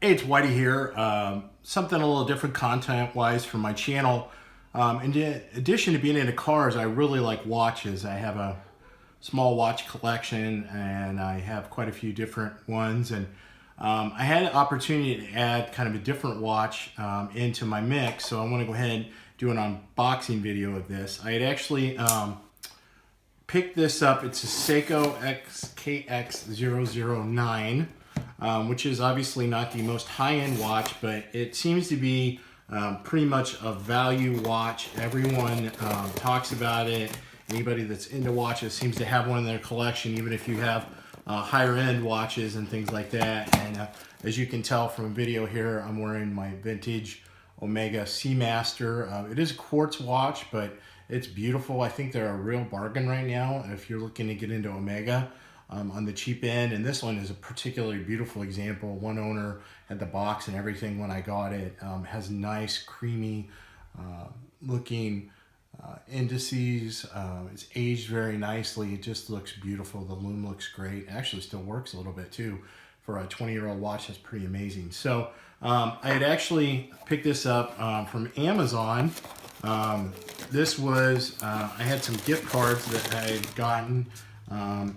Hey, it's Whitey here. Something a little different content-wise for my channel. In addition to being into cars, I really like watches. I have a small watch collection, and I have quite a few different ones. And I had an opportunity to add kind of a different watch into my mix, so I want to go ahead and do an unboxing video of this. I had actually picked this up. It's a Seiko SKX009. Which is obviously not the most high-end watch, but it seems to be pretty much a value watch. Everyone talks about it. Anybody that's into watches seems to have one in their collection, even if you have higher-end watches and things like that. And as you can tell from a video here, I'm wearing my vintage Omega Seamaster. It is a quartz watch, but it's beautiful. I think they're a real bargain right now if you're looking to get into Omega. On the cheap end, and this one is a particularly beautiful example. One owner had the box and everything when I got it. Has nice creamy looking indices. It's aged very nicely. It just looks beautiful. The lume looks great. It actually still works a little bit too. For a 20-year-old watch, that's pretty amazing. So I had actually picked this up from Amazon. This was, I had some gift cards that I had gotten,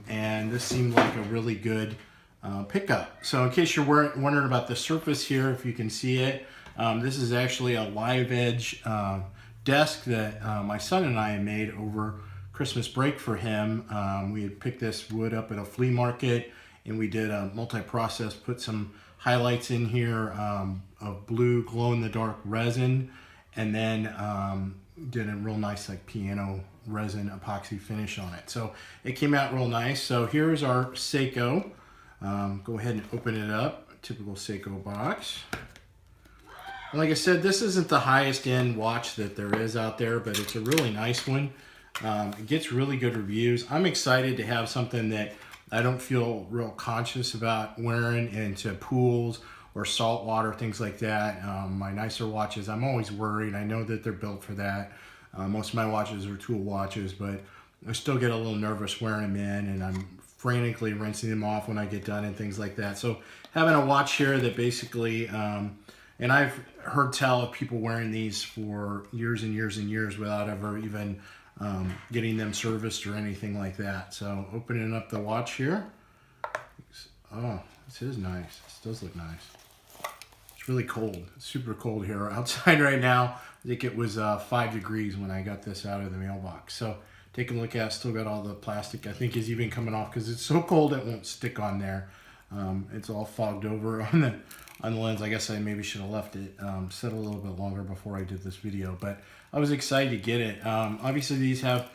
and this seemed like a really good pickup. So in case you're wondering about the surface here, if you can see it, this is actually a live edge desk that my son and I made over Christmas break for him. We had picked this wood up at a flea market, and we did a multi-process, put some highlights in here of blue glow-in-the-dark resin, and then did a real nice like piano resin epoxy finish on it. So it came out real nice. So here's our Seiko. Go ahead and open it up. Typical Seiko box. And like I said, this isn't the highest end watch that there is out there, but it's a really nice one. It gets really good reviews. I'm excited to have something that I don't feel real conscious about wearing into pools or salt water, things like that. My nicer watches, I'm always worried. I know that they're built for that. Most of my watches are tool watches, but I still get a little nervous wearing them in, and I'm frantically rinsing them off when I get done and things like that. So having a watch here that basically, and I've heard tell of people wearing these for years and years and years without ever even getting them serviced or anything like that. So opening up the watch here. Oh, this is nice. This does look nice. It's really cold. It's super cold here outside right now. I think it was 5 degrees when I got this out of the mailbox. So taking a look at it, still got all the plastic I think is even coming off because it's so cold it won't stick on there. It's all fogged over on the lens. I guess I maybe should have left it set a little bit longer before I did this video, but I was excited to get it. Obviously these have,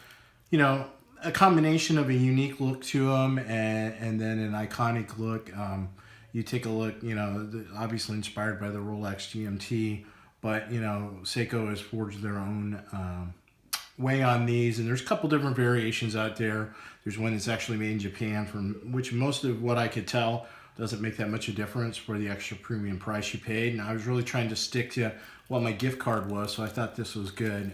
you know, a combination of a unique look to them and then an iconic look. You take a look, you know, obviously inspired by the Rolex GMT, but, you know, Seiko has forged their own way on these, and there's a couple different variations out there. There's one that's actually made in Japan, from which most of what I could tell doesn't make that much a difference for the extra premium price you paid. And I was really trying to stick to what my gift card was, so I thought this was good.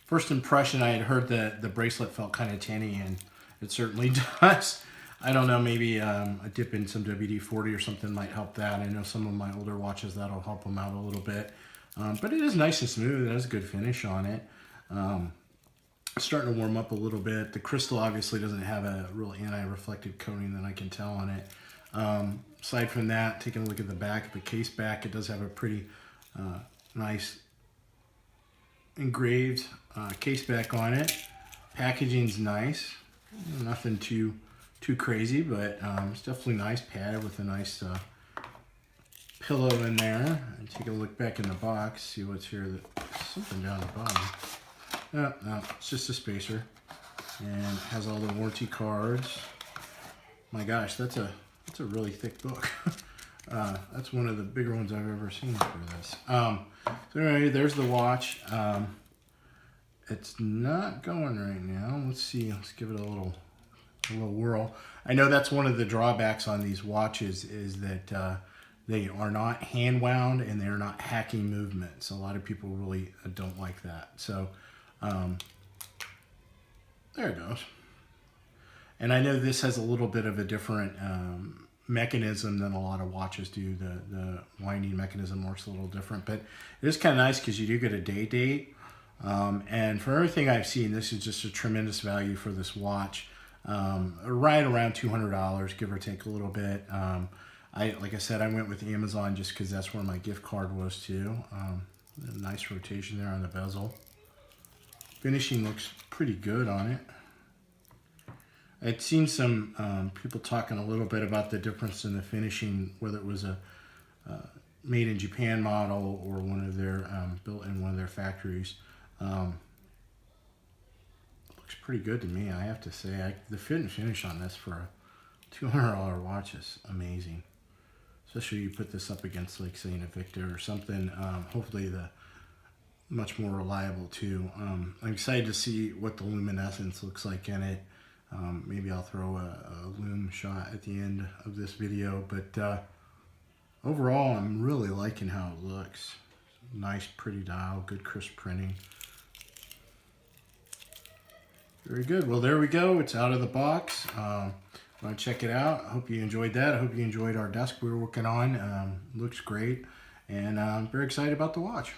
First impression, I had heard that the bracelet felt kind of tinny, and it certainly does. I don't know, maybe a dip in some WD-40 or something might help that. I know some of my older watches, that'll help them out a little bit. But it is nice and smooth. It has a good finish on it. Starting to warm up a little bit. The crystal obviously doesn't have a real anti-reflective coating that I can tell on it. Aside from that, taking a look at the back, the case back, it does have a pretty nice engraved case back on it. Packaging's nice. Nothing too crazy, but it's definitely nice. Padded with a nice pillow in there. And take a look back in the box, see what's here. Something down the bottom. No, it's just a spacer, and it has all the warranty cards. My gosh, that's a really thick book. That's one of the bigger ones I've ever seen for this. So anyway, there's the watch. It's not going right now. Let's see. Let's give it a little whirl. I know that's one of the drawbacks on these watches is that they are not hand wound and they're not hacking movements. A lot of people really don't like that. So there it goes. And I know this has a little bit of a different mechanism than a lot of watches do. The winding mechanism works a little different, but it is kind of nice because you do get a day date. And for everything I've seen, this is just a tremendous value for this watch. Right around $200, give or take a little bit. Like I said, I went with Amazon just because that's where my gift card was too. A nice rotation there on the bezel. Finishing looks pretty good on it. I'd seen some people talking a little bit about the difference in the finishing, whether it was a made in Japan model or one of their built in one of their factories. Looks pretty good to me, I have to say. The fit and finish on this for a $200 watch is amazing. Especially you put this up against, like, say, an Invicta or something. Hopefully the much more reliable too. I'm excited to see what the luminescence looks like in it. Maybe I'll throw a lume shot at the end of this video, but overall I'm really liking how it looks. Nice pretty dial, good crisp printing. Very good. Well, there we go. It's out of the box. Want to check it out. I hope you enjoyed that. I hope you enjoyed our desk we were working on. Looks great, and I'm very excited about the watch.